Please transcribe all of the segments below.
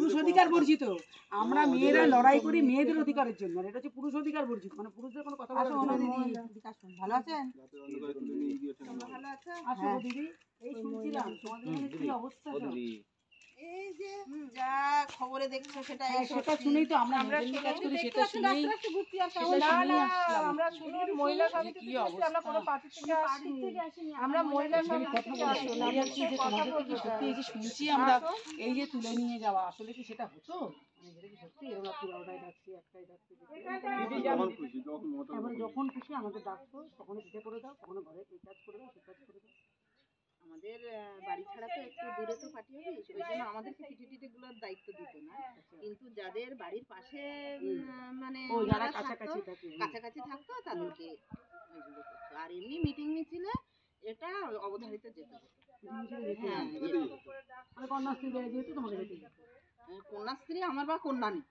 পুরুষ অধিকার বর্জিত। আমরা মেয়েরা লড়াই করি মেয়েদের অধিকারের জন্য, আর এটা হচ্ছে পুরুষ অধিকার বর্জিত, মানে পুরুষদের কোনো কথা বলা যাবে না। ভালো আছেন? ভালো আছেন? আসো দিদি, এই শুনছিলাম তোমাদের কি অবস্থা। এই যে যা খবরে দেখছো সেটা সেটা শুনেই তো আমরা কাজ করি, সেটা শুনেই আমরা শুনি মহিলা সমিতি থেকে আসলে আমরা কোনো পার্টি থেকে আসিনি, আমরা মহিলা সমিতি থেকে আসলে কথা বলতে সত্যি এই যে শুনছি আমরা, এই যে তুলে নিয়ে যাওয়া আসলে কি সেটা হতো? সত্যি এরকম রাত্রি 12টায় ডাকছি, 1টায় ডাকছি, এবারে যখন খুশি আমাদের ডাকতো, কখনো পিঠে করে দাও, কখনো ঘরে এই কাজ করে দাও, সে কাজ করে দাও। আমাদের বাড়ি ছাড়া তো একটু দূরে তো পার্টি হবে, ওই জন্য আমাদেরকে পিঠে গুলোর দায়িত্ব দিত না, কিন্তু যাদের বাড়ির পাশে মানে যারা কাছাকাছি থাকতো তাদেরকে ওইগুলো করতো। আর এমনি মিটিং মিছিলে এটা অবধারিত যেত। কন্যাশ্রী যেহেতু তোমাকে যেতে কন্যাশ্রী আমার বা কন্যা নেই,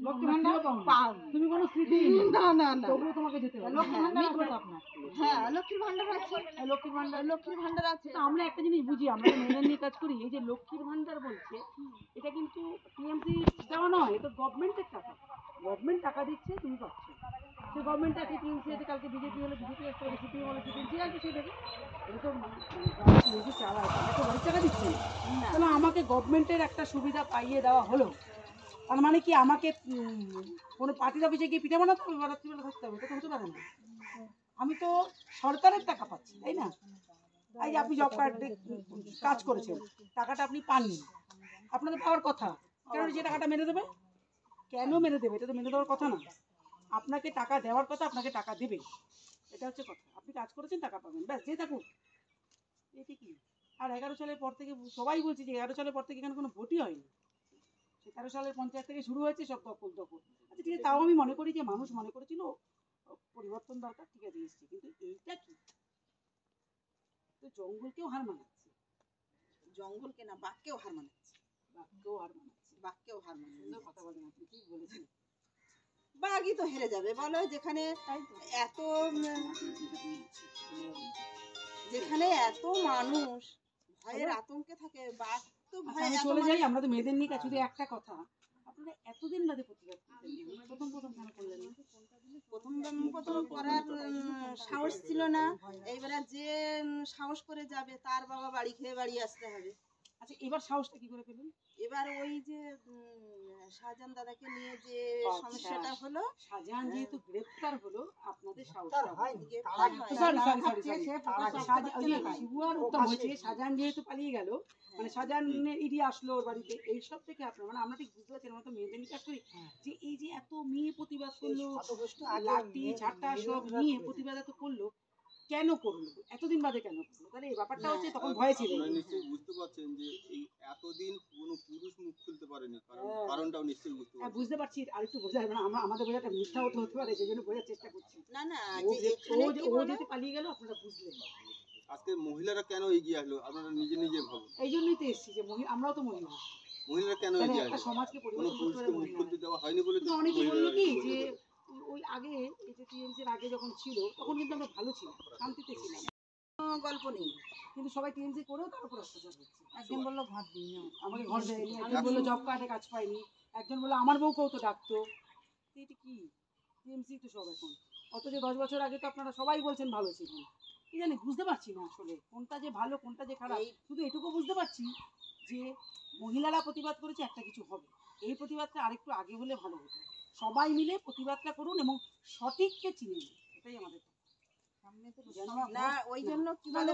লক্ষ্মী ভান্ডার তুমি কোনো স্মৃতি না তোমাকে যেতে হবে। হ্যাঁ লক্ষ্মীর ভান্ডার আছে, লক্ষ্মীর ভান্ডার আছে। আমরা একটা জিনিস বুঝি, আমরা মেয়েদের নিয়ে কাজ করি, এই যে লক্ষ্মীর ভান্ডার বলছে এটা কিন্তু টিএমসি দেওয়া নয়, এটা গভর্নমেন্টের টাকা, গভর্নমেন্ট টাকা দিচ্ছে, তুমি পাচ্ছ। সে গভর্নমেন্ট আছে, টিএমসি আছে, কালকে বিজেপি হলে বিজেপি আসতে হবে, সিপিএম হলে সিপিএম আছে, সে দেবে। এটা তো চালায়, তারা তো বাড়ির টাকা দিচ্ছে না। তাহলে আমাকে গভর্নমেন্টের একটা সুবিধা পাইয়ে দেওয়া হলো, তার মানে কি আমাকে কোনো পার্টির অফিসে গিয়ে পিঠে বানাতে হবে, রাত্রিবেলা থাকতে হবে? এটা তো হতে পারে না। আমি তো সরকারের টাকা পাচ্ছি, তাই না? এই যে আপনি জব কার্ডে কাজ করেছেন, টাকাটা আপনি পাননি, আপনাদের পাওয়ার কথা, কেন যে টাকাটা মেরে দেবে? কেন মেরে দেবে? এটা তো মেরে দেওয়ার কথা না। আপনাকে টাকা দেওয়ার কথা, আপনাকে টাকা দেবে, এটা হচ্ছে কথা। আপনি কাজ করেছেন, টাকা পাবেন, ব্যাস, যে থাকুক। এটি কি? আর 11 সালের পর থেকে সবাই বলছে যে 11 সালের পর থেকে এখানে কোনো ভোটই হয়নি। 13 সালের পঞ্চায়েত থেকে শুরু হয়েছে সব দখল। আচ্ছা ঠিক আছে, তাও আমি মনে করি যে মানুষ মনে করেছিল পরিবর্তন দরকার, ঠিক আছে এসছে, কিন্তু এইটা কি? তো জঙ্গলকেও হার মানাচ্ছে, জঙ্গলকে না বাঘকেও হার মানাচ্ছে, কথা বলেন আপনি, ঠিক বলেছেন। বাঘই তো হেরে যাবে বলো, যেখানে এত মানুষ ভয়ের আতঙ্কে থাকে, বাঘ তো ভয়। চলে যাই, আমরা তো মেয়েদের নিয়ে শুধু একটা কথা, আপনারা এতদিন বাদে প্রতিবাদ করলেন, প্রথম কেন করলেন? প্রথম করার সাহস ছিল না। এইবারে যে সাহস করে যাবে তার বাবা বাড়ি খেয়ে বাড়ি আসতে হবে। আচ্ছা এবার সাহসটা কি করে পেলেন? এবার ওই যে শাহজাহান দাদাকে নিয়ে যে সমস্যাটা হলো, শাহজাহান যেহেতু গ্রেফতার হলো, আপনাদের সাহস শাহজাহান যেহেতু পালিয়ে গেল, মানে শাহজাহানের ইডি আসলো ওর বাড়িতে, এইসব থেকে আপনার মানে আমরা ঠিক বুঝতে পারছি না, আমরা তো মেয়েদের নিয়ে কাজ করি, যে এই যে এত মেয়ে প্রতিবাদ করলো, লাঠি ঝাঁটা সব নিয়ে প্রতিবাদ এত করলো, কেন করলো? এতদিন বাদে কেন করলো? তাহলে এই ব্যাপারটা হচ্ছে তখন ভয় ছিল। নিশ্চয়ই বুঝতে পারছেন যে এই এতদিন কোনো পুরুষ মুখ খুলতে পারেনি, কারণটাও নিশ্চয়ই বুঝতে পারছেন। বুঝতে পারছি, আর একটু বোঝা যাবে না, আমাদের বোঝাটা মিথ্যা হতে পারে, সেই জন্য বোঝার চেষ্টা করছি। না ও যেতে পালিয়ে গেল, আপনারা বুঝলেন। আজকে মহিলারা কেন এগিয়ে আসলো আপনারা নিজে ভাবুন। এই জন্যই তো এসেছি যে আমরাও তো মহিলারা কেন এগিয়ে আসলো? সমাজকে পরিবর্তন করে মুখ খুলতে দেওয়া হয়নি বলে তো অনেকে বললো কি যে ওই আগে এই যে টিএমসির আগে যখন ছিল তখন কিন্তু আমরা ভালো ছিলাম, শান্তিতে ছিলাম, গল্প নেই, কিন্তু সবাই টিএমসি করেও তার উপর অত্যাচার হচ্ছে। একজন বললো ঘর দিই না, আমাকে ঘর দেয়নি, একজন বললো জব কার্ডে কাজ পাইনি, একজন বললো আমার বউকেও তো ডাকতো। এটা কি? টিএমসি তো সব এখন, অথচ 10 বছর আগে তো আপনারা সবাই বলছেন ভালো ছিলেন। কি জানি বুঝতে পারছি না আসলে কোনটা যে ভালো কোনটা যে খারাপ। শুধু এটুকু বুঝতে পারছি যে মহিলারা প্রতিবাদ করেছে, একটা কিছু হবে, এই প্রতিবাদটা আরেকটু আগে হলে ভালো হতো। সবাই মিলে প্রতিবাদটা করুন এবং সঠিককে চিনে নিন, এটাই আমাদের না। ওই জন্য কি বলে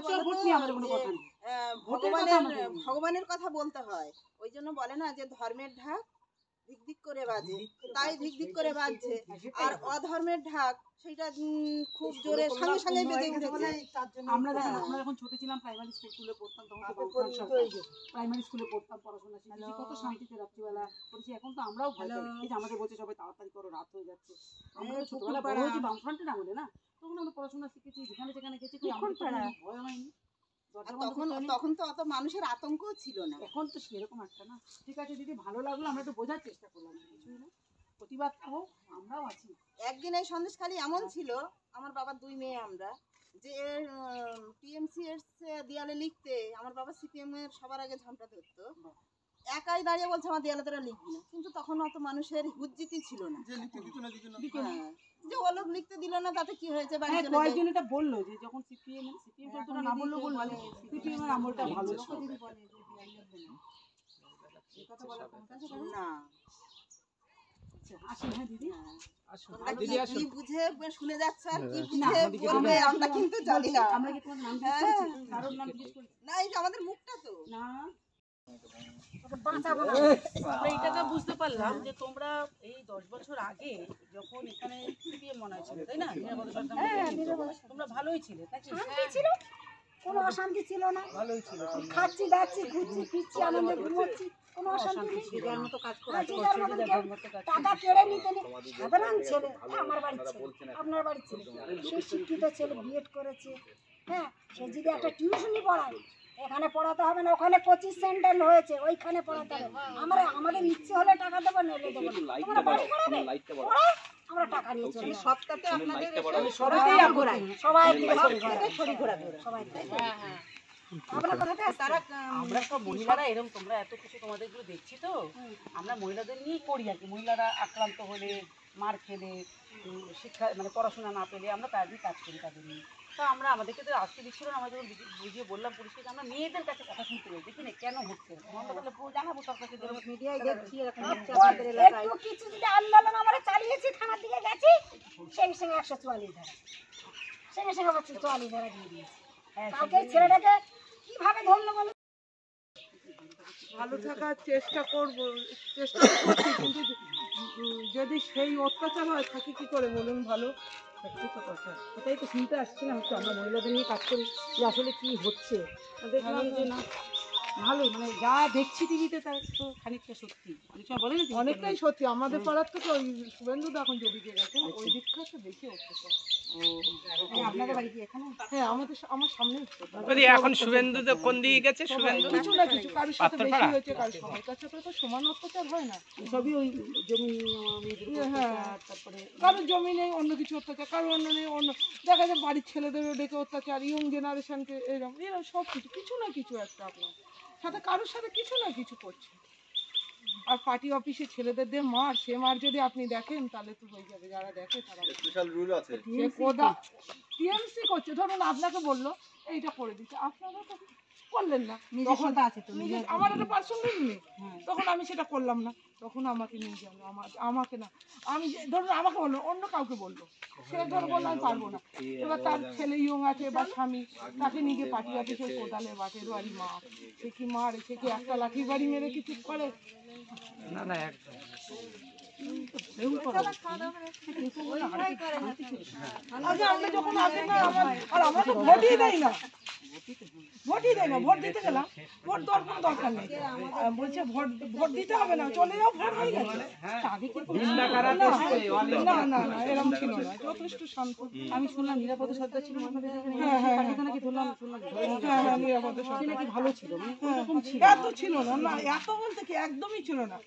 ভগবানের কথা বলতে হয়, ওই জন্য বলে না যে ধর্মের ঢাক ধিক ধিক করে বাজে, তাই ধিক ধিক করে বাজছে, আর অধর্মের ঢাক সেটা খুব জোরে সঙ্গে সঙ্গে বেজে উঠেছে। আমরা যখন ছোট ছিলাম প্রাইমারি স্কুলে পড়তাম, তখন প্রাইমারি স্কুলে পড়তাম, পড়াশোনা শিখেছি, কত শান্তিতে রাত্রিবেলা পড়েছি। এখন তো আমরাও ভালো, এই যে আমাদের বলছে সবাই তাড়াতাড়ি করো, রাত হয়ে যাচ্ছে। আমরা ছোটবেলা বড় হয়েছি বামফ্রন্টের আমলে না, তখন আমরা পড়াশোনা শিখেছি, যেখানে যেখানে গেছি, ভয় হয়নি। তখন তো অত মানুষের আতঙ্কও ছিল না, এখন তো সেরকম একটা না। ঠিক আছে দিদি, ভালো লাগলো, আমরা একটু বোঝার চেষ্টা করলাম, কিছুই না, প্রতিবাদটা হোক, আমরাও আছি। একদিন এই সন্দেশখালি এমন ছিল, আমার বাবার 2 মেয়ে আমরা, যে টিএমসি এর দেয়ালে লিখতে আমার বাবা সিপিএম এর সবার আগে ঝামটা ধরতো, একাই দাঁড়িয়ে বলছে আমার দেয়ালে তোরা লিখবি না, কিন্তু তখন অত মানুষের হুজ্জিতি ছিল না। যে লিখতে দিত না, দিত না। হ্যাঁ, যে ও লোক লিখতে দিল না তাতে কি হয়েছে, বাড়ি হ্যাঁ চলে যায়। কয়েকজন এটা বললো যে যখন সিপিএম তোরা না বললো বললো সিপিএম এর আমলটা ভালো ছিল। না আসেন হ্যাঁ দিদি। তোমরা কি বুঝে শুনে যাচ্ছ আর কি না, বুঝে আমাদেরকে বলবে তো- আমরা কিন্তু জানি না। আমরা কি তোমার নাম হ্যাঁ। জিজ্ঞেস করেছি? কারোর নাম জিজ্ঞেস করেছি? না, এই যে আমাদের মুখটা তো না আমরা এটাকে বুঝতে পারলাম যে তোমরা এই 10 বছর আগে যখন এখানে সিপিএম মনে ছিল তাই না, নিরাপদ সরকার, তোমরা ভালোই ছিলে নাকি? শান্তি ছিল, কোনো অশান্তি ছিল না। ভালোই ছিল, খাচ্ছি দাচ্ছি ঘুরছি ফিরছি আনন্দে ঘুমোচ্ছি, কোনো অশান্তি নেই। যে যার মতো কাজ আর করছে, যে যার মতন কেউ টাকা কেড়ে নিতে নেই। সাধারণ ছেলে, আমার বাড়ির ছেলে, আপনার বাড়ির ছেলে, সে শিক্ষিত ছেলে, বিএড করেছে, হ্যাঁ, সে যদি একটা টিউশনি পড়ায়, এখানে পড়াতে হবে না, ওখানে 25 সেন্টার হয়েছে, ওইখানে পড়াতে হবে। আমাদের ইচ্ছে হলে টাকা দেবো, নইলে দেবো না। তোমরা বাড়ি পড়াবে, পড়াও, আমরা টাকা নিয়ে চলে যাবো। সবটাতে আপনাদের সবাই ঘোরায়, সবাই দিকে ছড়ি ঘোরাবে ওরা। সবাই আপনার কথাতে তারা আমরা সব মহিলারা এরকম, তোমরা এত কিছু তোমাদের গুলো দেখছি তো, আমরা মহিলাদের নিয়েই করি আর কি। মহিলারা আক্রান্ত হলে, মার খেলে, শিক্ষা মানে পড়াশোনা না পেলে আমরা তাদের কাজ করি তাদের নিয়ে। তো আমরা আমাদেরকে তো আসতে দিচ্ছিল না, আমরা যখন বুঝিয়ে বললাম পুলিশকে যে আমরা মেয়েদের কাছে কথা শুনতে চাই, দেখি না কেন হচ্ছে এরকম। আমরা তাহলে জানাবো সরকারকে, মিডিয়ায় দেখছি এরকম হচ্ছে আমাদের এলাকায়। একটু কিছু যদি আন্দোলন আমরা চালিয়েছি, থানার দিকে গেছি, সঙ্গে সঙ্গে 144 ধারা, সঙ্গে সঙ্গে 144 ধারা দিয়ে দিয়েছি। কালকে ছেলেটাকে কিভাবে ধরলো বলো? ভালো থাকার চেষ্টা করব, চেষ্টা করছি, কিন্তু যদি সেই অত্যাচার হয় থাকি কি করে বলুন? ভালো সেটাই তো শুনতে আসছিলাম, তো আমরা মহিলাদের নিয়ে কাজ করি যে আসলে কি হচ্ছে। দেখলাম যে না ভালোই, মানে যা দেখছি টিভিতে তার তো খানিকটা সত্যি, অনেক সময় বলে না যে অনেকটাই সত্যি। আমাদের পাড়ার থেকে ওই শুভেন্দু এখন যেদিকে গেছে ওই দিকটা তো বেশি অত্যাচার। আপনাদের বাড়ি কি এখানে? হ্যাঁ, আমার সামনেই এখন শুভেন্দু কোন দিকে গেছে? শুভেন্দু কিছু না কিছু কারোর সাথে বেশি হয়েছে, কারোর সবার কাছে তো সমান অত্যাচার হয় না। সবই ওই জমি হ্যাঁ, তারপরে কারোর জমি নেই অন্য কিছু অত্যাচার, কারোর অন্য নেই অন্য, দেখা যায় বাড়ির ছেলেদেরও ডেকে অত্যাচার, ইয়ং জেনারেশনকে এরকম সব কিছু না কিছু একটা আপনার সাথে কারোর সাথে কিছু না কিছু করছে। আর পার্টি অফিসে ছেলেদের দিয়ে মার, সে মার যদি আপনি দেখেন তাহলে তো হয়ে যাবে, যারা দেখে তারা স্পেশাল রুল আছে। টিএমসি করছে। ধরুন আপনাকে বললো এইটা করে দিচ্ছে, আপনারা তো করলেন না, আমার একটা পার্সোনাল নেই, তখন আমি সেটা করলাম না, তখন আমাকে নিয়ে যাবো, আমাকে না, আমি ধরুন আমাকে বললো, অন্য কাউকে বললো, সে ধরো বললো আমি পারবো না, এবার তার ছেলে ইয়ং আছে বা স্বামী, তাকে নিয়ে গিয়ে পার্টি অফিসে কোদালে বাটের বাড়ি মা, সে কি মারে, সে কি একটা লাঠির বাড়ি মেরে কি চুপ করে? না না একদম আগে আমরা যখন আসে না আর আমরা তো ভোটই দেয় না, ভোট দিতে গেলাম, ভোট দেওয়ার কোনো দরকার নেই, বলছে ভোট দিতে হবে না, চলে যাও, ভোট হয়ে গেছে। আগে কিন্তু না না না এরকম ছিল না, যথেষ্ট শান্ত। আমি শুনলাম নিরাপদ সরকার ছিল আমাদের এখানে, নাকি ধরলাম হ্যাঁ, নিরাপদ সে নাকি ভালো ছিল, মানে ওরকম ছিল এত ছিল না, না এত বলতে কি একদমই ছিল না।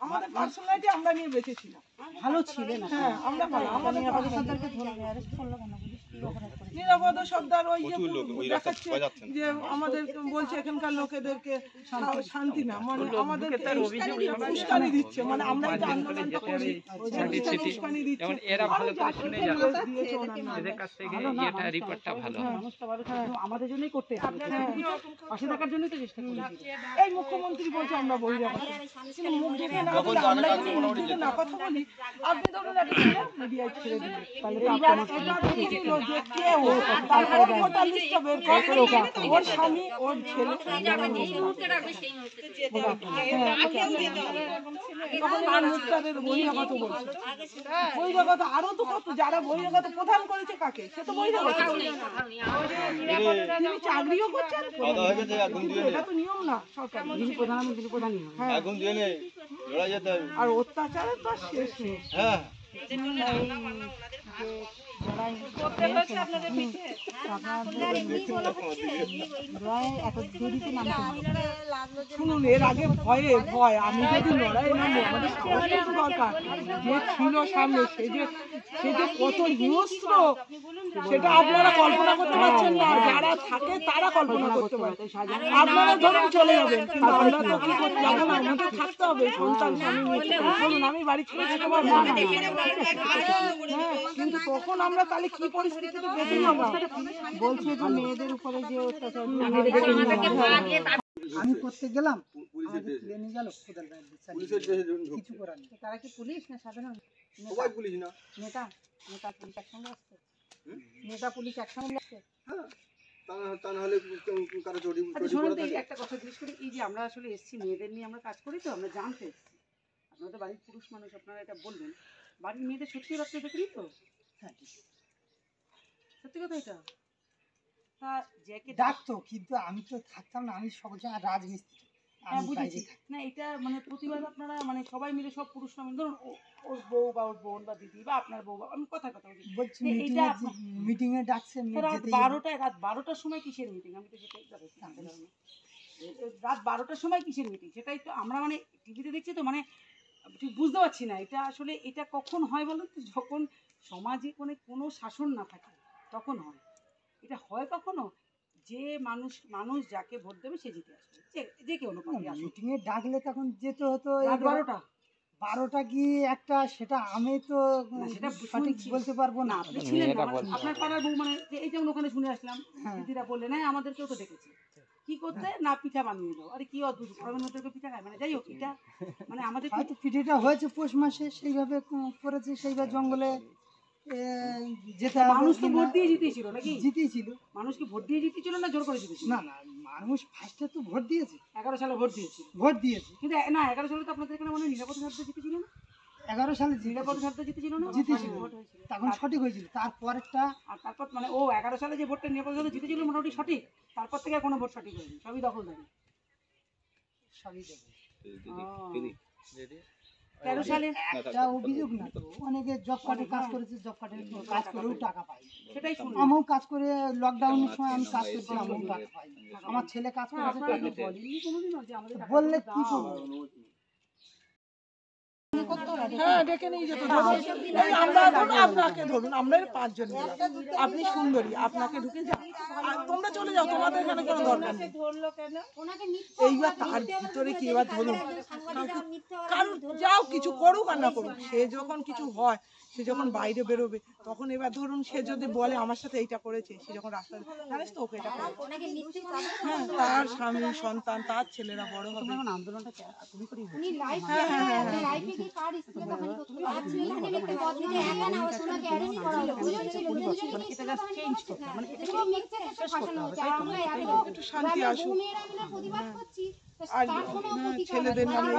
আমাদের পার্সোনালিটি আমরা নিয়ে বেঁচেছিলাম, ভালো ছিলেন। হ্যাঁ আমরা ভালো, আমাদের নিরাপদ সরকারকে ধরে অ্যারেস্ট করলো কেন? নিরাপদ সর্দার ওই যে প্রচুর লোক ওই রাস্তায় দেখাচ্ছে পাওয়া যাচ্ছে না। যে আমাদের বলছে এখানকার লোকেদেরকে শান্তি না, মানে আমাদের উস্কানি দিচ্ছে, মানে আমরা যে আন্দোলনটা করি উস্কানি দিচ্ছে। যেমন এরা ভালো করে শুনে যাবে, এদের কাছ থেকে এটা রিপোর্টটা ভালো হবে। মানুষটা ভালো ছিল, আমাদের জন্যই করতে পাশে থাকার জন্যই তো চেষ্টা করি। এই মুখ্যমন্ত্রী বলছে আমরা বহিরাগত, কিন্তু মুখ ঢেকে না বলে আমরা যদি মুখ ঢেকে না কথা বলি, আপনি ধরুন একটা মিডিয়ায় ছেড়ে দিলেন, তাহলে তো আপনার যে কে ও, তারপরে ভোটার লিস্টটা বের করে ওর স্বামী ওর ছেলে তখন আর মুখটাদের বহিরাগত বলছে। বহিরাগত আরো তো কত, যারা বহিরাগত প্রধান করেছে কাকে, সে তো বহিরাগত, তিনি চাকরিও করছেন, খাওয়া দাওয়া হয়ে গেছে, এখন কিন্তু দিয়ে নে, এটা তো নিয়ম না সরকার। যিনি প্রধানই হয়। হ্যাঁ, এখন দিয়ে নে, লড়াই যেতে হবে। আর অত্যাচারের তো আর শেষ নেই। হ্যাঁ যারা শুনুন, এর আগে ভয় আমি যদি লড়াই নামবো, আমাদের সাহস একটু দরকার। যে ছিল সামনে, সে যে কত হিংস্র, সেটা আপনারা কল্পনা করতে পারছেন না। যারা থাকে তারা কল্পনা করতে পারে। আপনারা ধরুন চলে যাবেন, কিন্তু আমরা তো কি করতে যাবো না, আমাদের থাকতে হবে। সন্তান স্বামী নিয়ে বলুন, আমি বাড়ি ছেড়ে যেতে পারবো না। হ্যাঁ, কিন্তু তখন আমরা তাহলে কি পরিস্থিতিতে বেঁচে যাবো? বলছে যে মেয়েদের উপরে যে অত্যাচার আমি করতে গেলাম, পুলিশের আমাদের ড্রেসে তুলে নিয়ে গেল কোদাল গায়ে দিয়ে চালিয়ে পুলিশের দিল। ড্রেসে কিছু করার নেই। তারা কি পুলিশ না সাধারণ সবাই পুলিশ না। নেতা নেতা পুলিশ একসঙ্গে আসছে নেতা পুলিশ একসঙ্গে আসছে হ্যাঁ, তা না হলে কারো চটি আচ্ছা চটি শোনেন পড়ে তো, এই থাকে। একটা কথা জিজ্ঞেস করি, এই যে আমরা আসলে এসেছি মেয়েদের নিয়ে আমরা কাজ করি, তো আমরা জানতে এসেছি আপনাদের বাড়ির পুরুষ মানুষ, আপনারা এটা বলবেন, বাড়ির মেয়েদের সত্যি রাত্রে দেখেনি তো? হ্যাঁ, ঠিক। সত্যি কথা এটা? তা যাকে ডাকতো, কিন্তু আমি তো থাকতাম না, আমি সব জায়গায় রাজমিস্ত্রি। হ্যাঁ আমি বুঝেছি, বাইরে থাকতাম। না এটা মানে প্রতিবাদ আপনারা মানে সবাই মিলে সব পুরুষরা মিলে, ধরুন ওর বউ বা ওর বোন বা দিদি বা আপনার বউ বা, আমি কথা বলছি, বলছি যে মিটিং এইটা এ, মিটিং এ ডাকছে, তো রাত যেতেই হবে। 12টায়, রাত 12টার সময় কিসের মিটিং? আমি তো সেটাই জানতে পারলাম না। রাত 12টার সময় কিসের মিটিং সেটাই তো আমরা মানে টিভিতে দেখছি, তো মানে ঠিক বুঝতে পারছি না এটা আসলে এটা কখন হয় বলুন তো? যখন সমাজে কোনো শাসন না থাকে তখন হয়। এটা হয় কখনো যে মানুষ যাকে ভোট দেবে সে জিতে আসবে, যে কেউ না পার্টি আসুক। মিটিং এ ডাকলে তখন যেতে হতো। রাত 12টা 12টা কি একটা, সেটা আমি তো না, সেটা সঠিক শুনছি। বলতে পারবো না না। আপনি ছিলেন না, এটা মানে বলতে আপনার পাড়ার বউ, মানে যে এই যেমন ওখানে শুনে আসলাম হ্যাঁ। দিদিরা বললেন, হ্যাঁ আমাদেরকেও তো ডেকেছে, কি করতে না পিঠা বানিয়ে দাও। আরে কি অদ্ভুত, গরমের মধ্যে কেউ পিঠা খায়? মানে যাই হোক, এটা মানে আমাদের হয়তো পিঠেটা হয়েছে পৌষ মাসে, সেইভাবে করেছে, সেইভাবে জঙ্গলে যেতে হবে। মানুষ তো ভোট দিয়ে জিতেছিল নাকি? জিতেছিল। মানুষ কি ভোট দিয়ে জিতেছিল না জোর করে জিতেছিল? না না, মানুষ ফার্স্টে তো ভোট দিয়েছে। 11 সালে ভোট দিয়েছিল, ভোট দিয়েছে কিন্তু না 11 সালে তো আপনাদের এখানে মনে হয় নিরাপদ ছাত্র জিতেছিল না? 11 সালে নিরাপদ ছাত্র জিতেছিল না? জিতেছিল, ভোট হয়েছিল। তখন সঠিক হয়েছিল। তারপরেরটা আর তারপর মানে ও 11 সালে যে ভোটটা নিরাপদ ছাত্র জিতেছিল মোটামুটি সঠিক, তারপর থেকে আর কোনো ভোট সঠিক হয়নি, সবই দখলদারি। সবই দেবে। 13 সালে একটা অভিযোগ না তো, অনেকে জব কার্ডে কাজ করেছে, জব কার্ডে কাজ করেও টাকা পাই। সেটাই শুনলাম। আমিও কাজ করে, লকডাউনের সময় আমি কাজ করছি, আমিও টাকা পাই। আমার ছেলে কাজ হ্যাঁ, করেছে, আপনারা টাকা তো পাই। বলেননি কোনোদিনও যে আমাদের টাকা বললে দাও। কি করবো? হ্যাঁ, ডেকে নিয়ে যেত। ধরুন, এই আমরা ধরুন আপনাকে, ধরুন আমরা 5 জন মিলে, আপনি সুন্দরী, আপনাকে ঢুকে যাও, আর তোমরা চলে যাও, তোমাদের এখানে কোনো দরকার নেই। এইবার তার ভিতরে কি, এবার ধরুন কারণ যাও কিছু করুক আর না করুক, সে যখন কিছু হয়, সে যখন বাইরে বেরোবে, তখন এবার ধরুন সে যদি বলে আমার সাথে এইটা করেছে, সে যখন রাস্তায়, জানিস তো ওকে এটা করে, হ্যাঁ, তার স্বামী সন্তান তার ছেলেরা বড় হবে। এখন আন্দোলনটা তুমি করি উনি লাইভ লাইভে কি কার স্ত্রীকে দখল করতে পারছে না, এখানে মিথ্যে কথা বলে একা না, ওর সোনাকে অ্যারেঞ্জ করা হলো, দুজন ছিল, দুজনে এটা জাস্ট চেঞ্জ করতে হবে, মানে পুরো মিথ্যে কথা ফাঁসানো হচ্ছে। আর আমরা এত একটু শান্তি আসুক। মেয়েরা মিলে প্রতিবাদ করছি, তো আর তার কোনো প্রতিকার ছেলেদের নেই। নামে